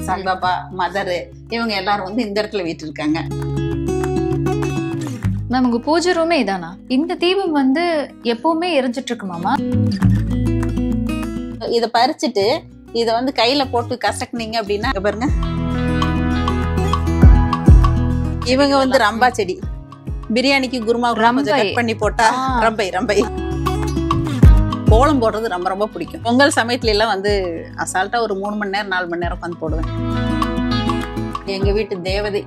Saibaba, mother, இவங்க எல்லாரும் வந்து இந்த இடத்துல வீட்டிருக்காங்க. மேம் உங்க பூஜை ரூமே இதானா? இந்த தீபம் வந்து எப்பவுமே எரிஞ்சிட்டு இருக்குமாமா? இதை பறிச்சுட்டு இதை வந்து கையில போட்டு கசக்குனீங்க அப்படின்னா பாருங்க, இவங்க வந்து ரம்பா செடி, பிரியாணிக்கு குருமா கட் பண்ணி போட்டா ரம்பை ரம்பை. கோலம் போடுறது ரொம்ப ரொம்ப பிடிக்கும். பொங்கல் சமயத்துல எல்லாம் வந்து அசால்ட்டா ஒரு 3 மணி நேரம் 4 மணி நேரம் உட்காந்து போடுவேன். எங்க வீட்டு தேவதை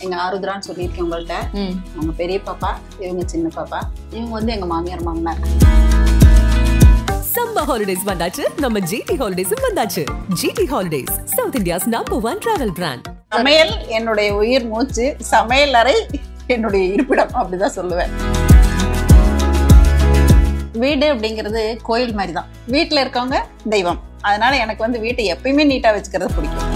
எங்க ஆருத்ரான்னு சொல்லியிருக்கேன் உங்கள்ட்ட. அவங்க பெரிய பாப்பா, இவங்க சின்ன பாப்பா, இவங்க வந்து எங்க மாமியார் மாமனார். சம்மர் ஹாலிடேஸ் வந்தாச்சு, நம்ம ஜிடி ஹாலிடேஸும் வந்தாச்சு. GT Holidays, South India's #1 travel brand. சமையல் என்னுடைய உயிர் மூச்சு, சமையல் அறை என்னுடைய இருப்பிடம், அப்படிதான் சொல்லுவேன். வீடு அப்படிங்கிறது கோயில் மாதிரி தான். வீட்டுல இருக்கவங்க தெய்வம். அதனால எனக்கு வந்து வீட்டை எப்பயுமே நீட்டா வச்சுக்கிறது பிடிக்கும்.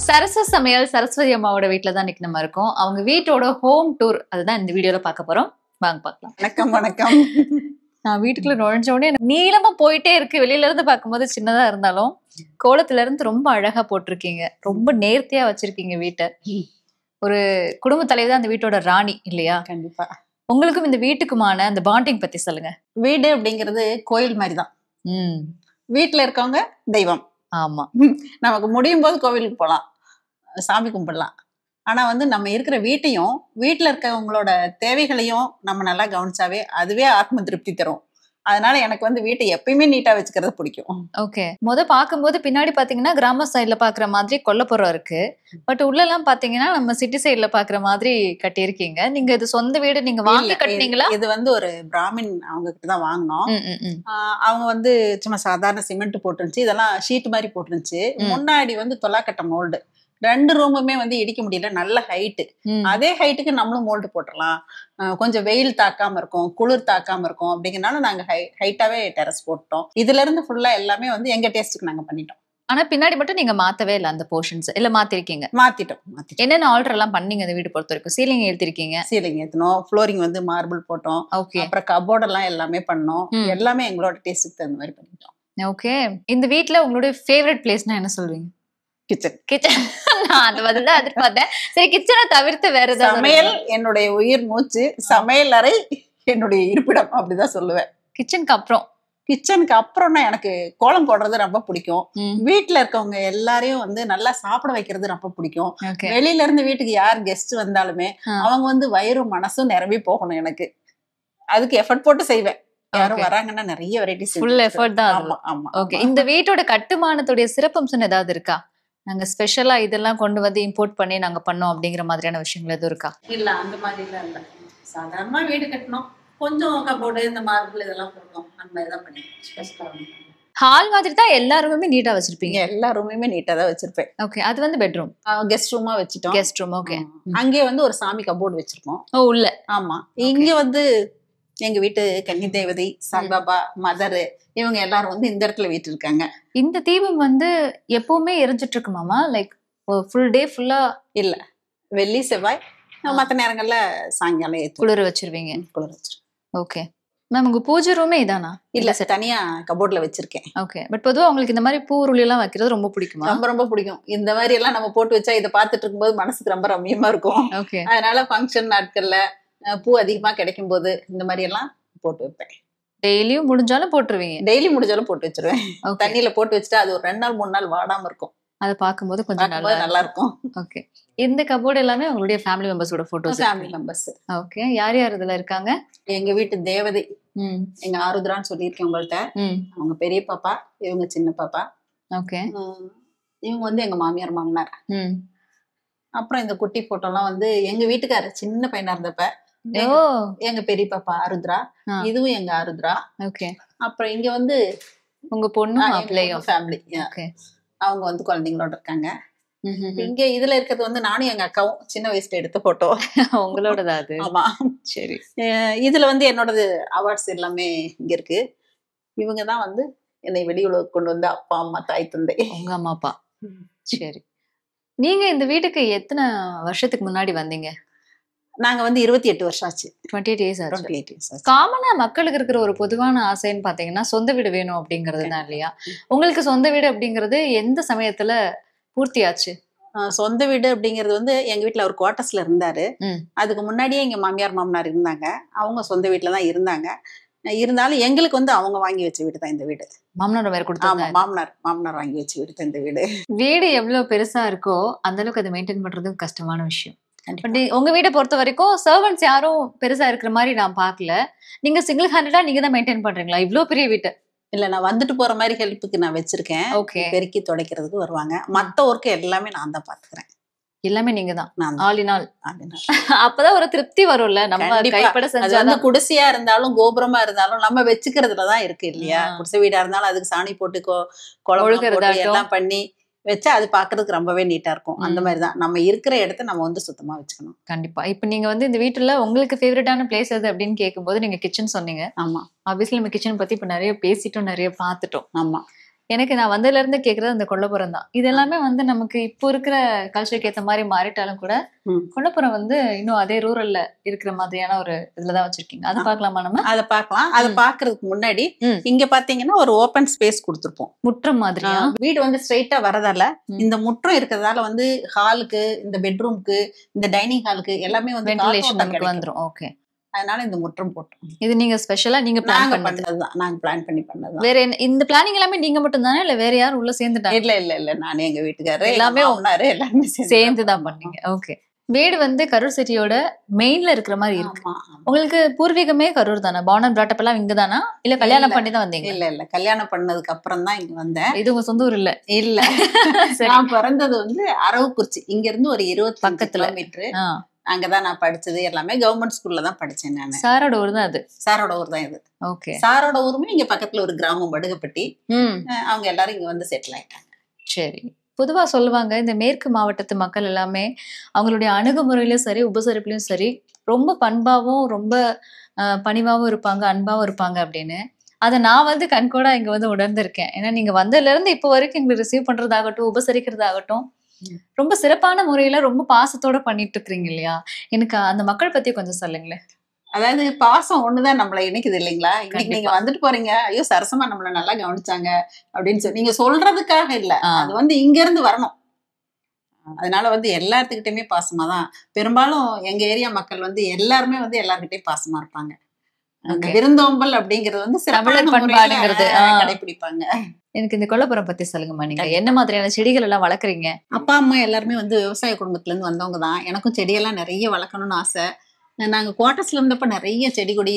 சரச சமையல் சரஸ்வதி அம்மாவோட வீட்டுல தான் இன்னைக்கு நம்ம இருக்கோம். அவங்க வீட்டோட ஹோம் டூர் அதுதான் இந்த வீடியோல பார்க்க போறோம். வாங்க பார்க்கலாம். வணக்கம் வணக்கம். நான் வீட்டுக்குள்ள நுழைஞ்ச உடனே எனக்கு நீளமா போயிட்டே இருக்கு. வெளியில இருந்து பார்க்கும்போது சின்னதா இருந்தாலும் கோலத்துல இருந்து ரொம்ப அழகா போட்டிருக்கீங்க. ரொம்ப நேர்த்தியா வச்சிருக்கீங்க வீட்டை. ஒரு குடும்ப தலைவி தான் அந்த வீட்டோட ராணி இல்லையா? கண்டிப்பா. உங்களுக்கும் இந்த வீட்டுக்குமான அந்த பாண்டிங் பத்தி சொல்லுங்க. வீடு அப்படிங்கிறது கோயில் மாதிரி தான். வீட்டுல இருக்கவங்க தெய்வம். ஆமா, நமக்கு முடியும் போது கோவிலுக்கு போகலாம், சாமி கும்பிடலாம். ஆனா வந்து நம்ம இருக்கிற வீட்டையும் வீட்டுல இருக்கவங்களோட தேவைகளையும் நம்ம நல்லா கவனிச்சாவே அதுவே ஆத்ம திருப்தி தரும். அதனால எனக்கு வந்து வீட்டை எப்பயுமே நீட்டா வச்சுக்கிறது பிடிக்கும். ஓகே. பார்க்கும்போது பின்னாடி பாத்தீங்கன்னா கிராம சைட்ல பாக்குற மாதிரி கொல்லப்புறம் இருக்கு. பட் உள்ள எல்லாம் பாத்தீங்கன்னா நம்ம சிட்டி சைட்ல பாக்குற மாதிரி கட்டியிருக்கீங்க. நீங்க இது சொந்த வீடு நீங்க வாங்கி கட்டினீங்களா? இது வந்து ஒரு பிராமின் அவங்க கிட்ட தான் வாங்கினோம். அவங்க வந்து சும்மா சாதாரண சிமெண்ட் போட்டுருந்துச்சு, இதெல்லாம் ஷீட் மாதிரி போட்டுருந்துச்சு. முன்னாடி வந்து தொலாக்கட்டை மோல்டு, 2 ரூமுமே வந்து இடிக்க முடியல, நல்ல ஹைட்டு. அதே ஹைட்டுக்கு நம்மளும் மோல்டு போட்டுடலாம், கொஞ்சம் வெயில் தாக்காம இருக்கும், குளிர் தாக்காம இருக்கும் அப்படிங்கறனால நாங்க ஹைட்டாவே டெரஸ் போட்டோம். இதுல இருந்து ஃபுல்லா எல்லாமே வந்து எங்க டேஸ்ட்டுக்கு நாங்க பண்ணிட்டோம். ஆனா பின்னாடி மட்டும் நீங்க மாத்தவே இல்ல அந்த போர்ஷன்ஸ் இல்ல? மாத்திருக்கீங்க? மாத்திட்டோம். என்னென்ன ஆல்டர் எல்லாம் பண்ணீங்க இந்த வீடு பொறுத்த வரைக்கும்? சீலிங் ஏத்திருக்கீங்க? சீலிங் ஏத்தணும், ஃப்ளோரிங் வந்து மார்பிள் போட்டோம். ஓகே. அப்புறம் கபோர்ட் எல்லாம் எல்லாமே பண்ணோம். எல்லாமே எங்களோட டேஸ்ட்டுக்கு தகுந்த மாதிரி பண்ணிட்டோம். ஓகே. இந்த வீட்டுல உங்களுடைய ஃபேவரட் பிளேஸ்னா என்ன சொல்வீங்க? கிச்சன். கிச்சன். நான் அது வந்து எதிர்பார்த்தேன். சரி, கிச்சனை தவிர்த்து வேற ஏதாவது? சமையல் என்னுடைய உயிர் மூச்சு, சமையல் அறை என்னுடைய இருப்பிடம், அப்படிதான் சொல்லுவேன். கிச்சனுக்கு அப்புறம்? கிச்சனுக்கு அப்புறம்னா எனக்கு கோலம் போடுறது ரொம்ப பிடிக்கும். வீட்டுல இருக்கவங்க எல்லாரையும் வந்து நல்லா சாப்பிட வைக்கிறது ரொம்ப பிடிக்கும். வெளியில இருந்து வீட்டுக்கு யார் கெஸ்ட் வந்தாலுமே அவங்க வந்து வயிறும் மனசும் நிரம்பி போகணும். எனக்கு அதுக்கு எஃபர்ட் போட்டு செய்வேன். யாரும் வராங்கன்னா நிறைய வெரைட்டிஸ், ஃபுல் எஃபர்ட் தான். ஆமா ஆமா. ஓகே. இந்த வீட்டோட கட்டுமானத்துடைய சிறப்பம்சம் ஏதாவது இருக்கா? நாங்க ஸ்பெஷலா இதெல்லாம் கொண்டு வந்து இம்போர்ட் பண்ணி நாங்க பண்ணோம் அப்படிங்கிற மாதிரியான விஷயங்கள் எதுவும் இருக்கா? இல்ல, அந்த மாதிரி எல்லாம் இல்ல. சாதாரணமா வீடு கட்டணும், கொஞ்சம் கபோர்டு இந்த மார்பிள் இதெல்லாம் போடணும், அந்த மாதிரி தான் பண்ணி ஸ்பெஷலா. ஹால் மாதிரி தான் எல்லா ரூமுமே நீட்டா வச்சிருப்பீங்க? எல்லா ரூமுமே நீட்டா தான் வச்சிருப்பேன். ஓகே. அது வந்து பெட்ரூம், கெஸ்ட் ரூமா வச்சுட்டோம். Guest room. ஓகே. அங்கே வந்து ஒரு சாமி கபோர்டு வச்சிருக்கோம். ஓ, உள்ள. ஆமா. இங்க வந்து எங்க வீட்டு கன்னி தேவதை, சாய்பாபா, மதரு, இவங்க எல்லாரும் வந்து இந்த இடத்துல வீட்டிருக்காங்க. இந்த தீபம் வந்து எப்பவுமே எரிஞ்சிட்டு இருக்குமாமா? லைக் ஃபுல் டே ஃபுல்லா? இல்ல, வெள்ளி செவ்வாய் மற்ற நேரங்கள்ல சாயங்காலம் குளிர் வச்சிருவீங்க? குளிர் வச்சிருக்கேன். ஓகே. மேம் உங்க பூஜை ரூமே இதானா? இல்ல சார், தனியா கபோர்ட்ல வச்சிருக்கேன். ஓகே. பட் பொதுவா உங்களுக்கு இந்த மாதிரி பூருளி எல்லாம் வைக்கிறது ரொம்ப பிடிக்குமா? ரொம்ப ரொம்ப பிடிக்கும். இந்த மாதிரி எல்லாம் நம்ம போட்டு வச்சா இதை பார்த்துட்டு இருக்கும்போது மனசுக்கு ரொம்ப ரம்மியமா இருக்கும். ஓகே. அதனால ஃபங்க்ஷன் நாட்கள்ல பூ அதிகமா கிடைக்கும் போது இந்த மாதிரி எல்லாம் போட்டு வைப்பேன். டெய்லியும் முடிஞ்சாலும் போட்டுருவீங்க? டெய்லி முடிஞ்சாலும் போட்டு வச்சிருவேன். தண்ணியில போட்டு வச்சுட்டா அது ஒரு 2 நாள் 3 நாள் வாடாம இருக்கும். அதை பார்க்கும்போது கொஞ்சம் நல்லா இருக்கும். ஓகே. இந்த கபோர்டு எல்லாமே உங்களுடைய ஃபேமிலி மெம்பர்ஸோட போட்டோஸ்? Family members. ஓகே. யார் யார் இதுல இருக்காங்க? எங்க வீட்டு தேவதை எங்க ஆருத்ரான்னு சொல்லியிருக்கேன் உங்கள்ட்ட. அவங்க பெரிய பாப்பா, இவங்க சின்ன பாப்பா. ஓகே. இவங்க வந்து எங்க மாமியார் மாமனார். அப்புறம் இந்த குட்டி போட்டோ எல்லாம் வந்து எங்க வீட்டுக்காரர் சின்ன பையனா இருந்தப்ப எங்க பெரிய பாப்பா ஆருத்ரா, இதுவும் எங்க ஆருத்ரா. ஓகே. அப்புறம் இங்க வந்து உங்க பொண்ணு மாப்பிள்ளையும் ஃபேமிலி, அவங்க வந்து குழந்தைங்களோட இருக்காங்க. இங்க இதுல இருக்கிறது வந்து நானும் எங்க அக்காவும் சின்ன வயசுல எடுத்த போட்டோ. உங்களோடதா அது? ஆமா. சரி. இதுல வந்து என்னோடது அவார்ட்ஸ் எல்லாமே இங்க இருக்கு. இவங்கதான் வந்து என்னை வெளி உலகம் கொண்டு வந்து அப்பா அம்மா தாய் தந்தை. உங்க அம்மா அப்பா. சரி. நீங்க இந்த வீட்டுக்கு எத்தனை வருஷத்துக்கு முன்னாடி வந்தீங்க? நாங்க வந்து 28 வருஷம் ஆச்சு. 28 years ஆச்சு. 28 years ஆச்சு. காமனா மக்களுக்கு இருக்கிற ஒரு பொதுவான ஆசைன்னு பாத்தீங்கன்னா சொந்த வீடு வேணும் அப்படிங்கிறது தான் இல்லையா? உங்களுக்கு சொந்த வீடு அப்படிங்கிறது எந்த சமயத்துல பூர்த்தியாச்சு? சொந்த வீடு அப்படிங்கிறது வந்து எங்க வீட்டுல ஒரு குவார்டர்ஸ்ல இருந்தாரு. அதுக்கு முன்னாடியே எங்க மாமியார் மாமனார் இருந்தாங்க. அவங்க சொந்த வீட்டுல தான் இருந்தாங்க. இருந்தாலும் எங்களுக்கு வந்து அவங்க வாங்கி வச்ச வீடு தான் இந்த வீடு. மாமனார் வேற கொடுத்தாங்க. மாமனார் வாங்கி வச்ச வீடு தான் இந்த வீடு. வீடு எவ்வளவு பெருசா இருக்கோ அந்த அளவுக்கு அதை மெயின்டைன் பண்றது கஷ்டமான விஷயம். உங்க வீட்டை பொறுத்த வரைக்கும் சர்வன்ட்ஸ் யாரும் பெருசா இருக்கிற மாதிரி நான் பாக்கல. நீங்க சிங்கிள் ஹேண்டடா நீங்க தான் மெயின்டைன் பண்றீங்களா இவ்வளவு பெரிய வீட்டை? இல்ல, நான் வந்துட்டு போற மாதிரி ஹெல்ப்புக்கு நான் வச்சிருக்கேன். பெருக்கி துடைக்கிறதுக்கு வருவாங்க. மத்த ஒர்க் எல்லாமே நான் தான் பாத்துக்கிறேன். எல்லாமே நீங்க தான் ஆல் இன் ஆல். அப்பதான் ஒரு திருப்தி வரும்ல. நம்ம கைப்பட செஞ்சா வந்து குடிசையா இருந்தாலும் கோபுரமா இருந்தாலும் நம்ம வச்சுக்கிறதுலதான் இருக்கு இல்லையா? குடிசை வீடா இருந்தாலும் அதுக்கு சாணி போட்டு குழம்பு எல்லாம் பண்ணி வச்சா அது பாக்குறதுக்கு ரொம்பவே நீட்டா இருக்கும். அந்த மாதிரிதான் நம்ம இருக்கிற இடத்த நம்ம வந்து சுத்தமா வச்சுக்கணும். கண்டிப்பா. இப்ப நீங்க வந்து இந்த வீட்டுல உங்களுக்கு ஃபேவரட்டான பிளேஸ் எது அப்படின்னு கேட்கும்போது நீங்க கிச்சன் சொன்னீங்க. ஆமா, ஆப்வியஸ்லி நம்ம கிச்சன் பத்தி இப்ப நிறைய பேசிட்டோம், நிறைய பாத்துட்டோம். ஆமா. எனக்கு நான் வந்ததுல இருந்து கேக்குறது அந்த கொல்லப்புறம் தான். இது எல்லாமே வந்து நமக்கு இப்போ இருக்கிற கல்ச்சருக்கு ஏத்த மாதிரி மாறிட்டாலும் கூட கொல்லப்புறம் வந்து இன்னும் அதே ரூரல்ல இருக்கிற மாதிரியான ஒரு இதுலதான் வச்சிருக்கீங்க. அதை பாக்கலாமா? நம்ம அதை பாக்கலாம். அதை பாக்குறதுக்கு முன்னாடி இங்க பாத்தீங்கன்னா ஒரு ஓபன் ஸ்பேஸ் கொடுத்துருப்போம். முற்றம் மாதிரியா? வீடு வந்து ஸ்ட்ரெயிட்டா வரதால இந்த முற்றம் இருக்கிறதால வந்து ஹாலுக்கு, இந்த பெட்ரூம்க்கு, இந்த டைனிங் ஹாலுக்கு எல்லாமே வந்து வென்டிலேஷன் நமக்கு வந்துரும். ஓகே. அதனால இந்த முற்றம் போட்டோம். இது நீங்க ஸ்பெஷலா நீங்க பிளான் பண்ணதுதான். நாங்க பிளான் பண்ணி பண்ணதுதான். வேற இந்த பிளானிங் எல்லாமே நீங்க மட்டும் தானே இல்ல வேற யாரும் உள்ள சேர்ந்துட்டாங்க? இல்ல நானே எங்க வீட்டுக்காரரு எல்லாமே எல்லாருமே சேர்ந்துதான் பண்ணீங்க. ஓகே. வீடு வந்து கரூர் சிட்டியோட மெயின்ல இருக்கிற மாதிரி இருக்கு. உங்களுக்கு பூர்வீகமே கரூர் தானே? பார்ன் அண்ட் பிராட் அப் எல்லாம் இங்க தானா இல்ல கல்யாணம் பண்ணி தான் வந்தீங்க? இல்ல கல்யாணம் பண்ணதுக்கு அப்புறம் தான் இங்க வந்தேன். இது உங்க சொந்த ஊர் இல்ல? இல்ல, நான் பிறந்தது வந்து அரவக்குறிச்சி. இங்க இருந்து ஒரு 20 கிலோமீட்டர். அங்கதான் நான் படிச்சது எல்லாமே. கவர்மெண்ட் ஸ்கூல்ல தான் படிச்சேன் நான். சாரோட ஊர் தான் அது? சாரோட ஊர் தான் இது. ஓகே. சாரோட ஊருமே இங்க பக்கத்துல ஒரு கிராமம் படுகப்பட்டி. அவங்க எல்லாரும் இங்க வந்து செட்டில் ஆயிட்டாங்க. சரி. பொதுவா சொல்லுவாங்க இந்த மேற்கு மாவட்டத்து மக்கள் எல்லாமே அவங்களுடைய அணுகுமுறையிலும் சரி உபசரிப்புலயும் சரி ரொம்ப பண்பாவும் ரொம்ப பணிவாவும் இருப்பாங்க, அன்பாவும் இருப்பாங்க அப்படின்னு. அதை நான் வந்து கண்கூடா இங்க வந்து உணர்ந்திருக்கேன். ஏன்னா நீங்க வந்ததுல இருந்து இப்போ வரைக்கும் எங்களுக்கு ரிசீவ் பண்றதாகட்டும், உபசரிக்கிறதாகட்டும் ரொம்ப சிறப்பான முறையில ரொம்ப பாசத்தோட பண்ணிட்டு இருக்கீங்க இல்லையா? எனக்கு அந்த மக்கள் பத்தி கொஞ்சம் சொல்லுங்களேன். அதாவது பாசம் ஒண்ணுதான் நம்மள இணைக்குது இல்லைங்களா? இன்னைக்கு நீங்க வந்துட்டு போறீங்க, ஐயோ சரசமா நம்மள நல்லா கவனிச்சாங்க அப்படின்னு சொல்லி நீங்க சொல்றதுக்காக இல்ல, அது வந்து இங்க இருந்து வரணும். அதனால வந்து எல்லாத்துக்கிட்டயுமே பாசமா தான். பெரும்பாலும் எங்க ஏரியா மக்கள் வந்து எல்லாருமே வந்து எல்லார்கிட்டயும் பாசமா இருப்பாங்க. அந்த விருந்தோம்பல் அப்படிங்கறது வந்து சிறப்பான பண்பாடுங்கிறது கடைபிடிப்பாங்க. எனக்கு இந்த கொல்லப்புறம் பத்தி சொல்லுங்கம்மா. நீங்க என்ன மாதிரியான செடிகள் எல்லாம் வளர்க்குறீங்க? அப்பா அம்மா எல்லாருமே வந்து விவசாய குடும்பத்துல இருந்து வந்தவங்க தான். எனக்கும் செடியெல்லாம் நிறைய வளர்க்கணும்னு ஆசை. நாங்க குவார்டர்ஸ்ல இருந்தப்ப நிறைய செடி கொடி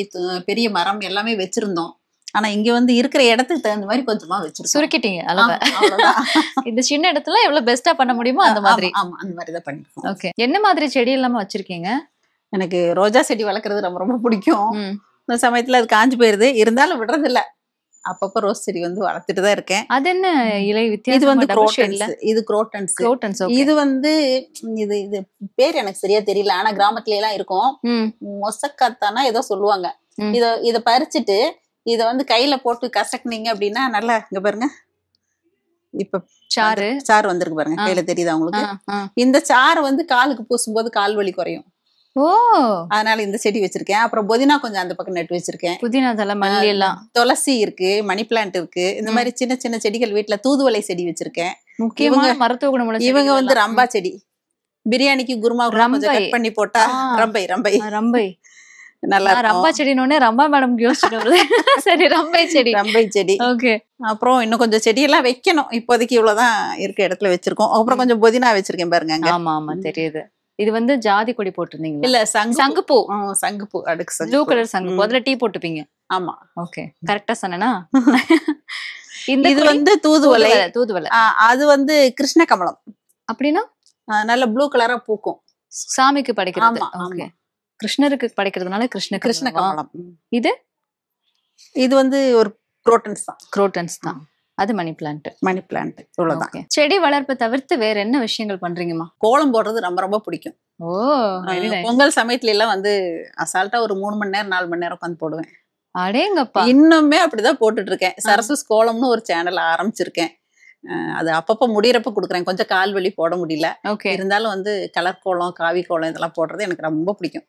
பெரிய மரம் எல்லாமே வச்சிருந்தோம். ஆனா இங்க வந்து இருக்கிற இடத்துக்கு தகுந்த மாதிரி கொஞ்சமா வச்சிருக்கோம். சுருக்கிட்டீங்க அளவை. இந்த சின்ன இடத்துல எவ்வளவு பெஸ்டா பண்ண முடியுமோ அந்த மாதிரி. ஆமா, அந்த மாதிரிதான் பண்ணிருக்கோம். ஓகே. என்ன மாதிரி செடி எல்லாமே வச்சிருக்கீங்க? எனக்கு ரோஜா செடி வளர்க்கறது ரொம்ப ரொம்ப பிடிக்கும். இந்த சமயத்துல அது காஞ்சு போயிருது, இருந்தாலும் விடுறது இல்ல. அப்பப்ப ரோஸ் செடி வந்து வளர்த்துட்டு தான் இருக்கேன். அது என்ன இலை வித்தியாசம்? இது வந்து குரோட்டன்ஸ். இது குரோட்டன்ஸ். குரோட்டன்ஸ். இது வந்து இது பேர் எனக்கு சரியா தெரியல. ஆனா கிராமத்துல எல்லாம் இருக்கும். மொசக்கத்தானா ஏதோ சொல்லுவாங்க. இத பறிச்சுட்டு இத வந்து கையில போட்டு கசக்குனீங்க அப்படின்னா நல்லா இங்க பாருங்க. இப்ப சாறு வந்திருக்கு பாருங்க, கையில தெரியுதா உங்களுக்கு? இந்த சாறு வந்து காலுக்கு பூசும்போது கால் வலி குறையும். அதனால இந்த செடி வச்சிருக்கேன். அப்புறம் புதினா கொஞ்சம் அந்த பக்கம் நட்டு வச்சிருக்கேன். புதினா தலை, மல்லி எல்லாம், துளசி இருக்கு, மணி பிளான்ட் இருக்கு. இந்த மாதிரி சின்ன சின்ன செடிகள் வீட்டுல. தூதுவளை செடி வச்சிருக்கேன். முக்கியமான மருத்துவ குணமுள்ள. இவங்க வந்து ரம்பா செடி. பிரியாணிக்கு குருமா கட் பண்ணி போட்டா ரம்பை ரம்பை ரம்பை நல்லா. ரம்பா செடினோடனே ரம்பா மேடம் யோசிச்சு. சரி, ரம்பை செடி. ரம்பை செடி. ஓகே. அப்புறம் இன்னும் கொஞ்சம் செடியெல்லாம் வைக்கணும். இப்போதைக்கு இவ்வளவுதான் இருக்க இடத்துல வச்சிருக்கோம். அப்புறம் கொஞ்சம் புதினா வச்சிருக்கேன் பாருங்க. ஆமா ஆமா தெரியுது. இது வந்து ஜாதி கொடி போட்டிருந்தீங்க? இல்ல, சங்குப்பூ. சங்குப்பூ, அடுக்கு ப்ளூ கலர் சங்குப்பூ. அதுல டீ போட்டுப்பீங்க? ஆமா. ஓகே, கரெக்டா சொன்னேனா? இது வந்து தூதுவளை. தூதுவளை. அது வந்து கிருஷ்ண கமலம். அப்படின்னா நல்ல ப்ளூ கலரா பூக்கும். சாமிக்கு படைக்கிறது. ஓகே. கிருஷ்ணருக்கு படைக்கிறதுனால கிருஷ்ண கமலம். இது வந்து ஒரு குரோட்டன்ஸ் தான். குரோட்டன்ஸ் தான். அது மணி பிளான்ட். மணி பிளான்ட் இவ்வளவுதான். செடி வளர்ப்பு தவிர்த்து வேற என்ன விஷயங்கள் பண்றீங்கம்மா? கோலம் போடுறது ரொம்ப ரொம்ப பிடிக்கும். பொங்கல் சமயத்துல எல்லாம் வந்து அசால்ட்டா ஒரு 3 மணி நேரம் 4 மணி நேரம் உட்காந்து போடுவேன். அடேங்கப்பா. இன்னுமே அப்படிதான் போட்டுட்டு இருக்கேன். சரஸ்வஸ் கோலம்னு ஒரு சேனல் ஆரம்பிச்சிருக்கேன். அது அப்பப்போ முடியறப்ப கொடுக்குறேன். கொஞ்சம் கால் வலி போட முடியல. ஓகே. இருந்தாலும் வந்து கலர் கோலம், காவி கோலம் இதெல்லாம் போடுறது எனக்கு ரொம்ப பிடிக்கும்.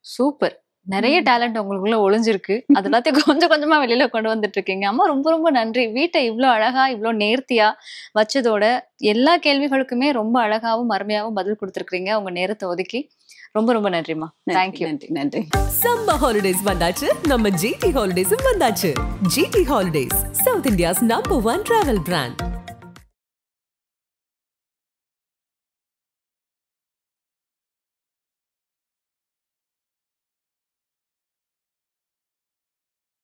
சூப்பர். நிறைய டேலண்ட் உங்களுக்குள்ள ஒளிஞ்சிருக்கு. அது எல்லாத்தையும் கொஞ்சம் கொஞ்சமா வெளியில கொண்டு வந்துட்டு இருக்கீங்க. அம்மா ரொம்ப ரொம்ப நன்றி. வீட்டை இவ்வளோ அழகா இவ்வளோ நேர்த்தியா வச்சதோட எல்லா கேள்விகளுக்குமே ரொம்ப அழகாவும் அருமையாவும் பதில் கொடுத்துருக்கீங்க உங்க நேரத்தை ஒதுக்கி. ரொம்ப ரொம்ப நன்றிம்மா. தேங்க்யூ. நன்றி நன்றி. சம்மர் ஹாலிடேஸ் வந்தாச்சு, நம்ம ஜிடி ஹாலிடேஸும் வந்தாச்சு. GT Holidays, South India's number 1 travel brand.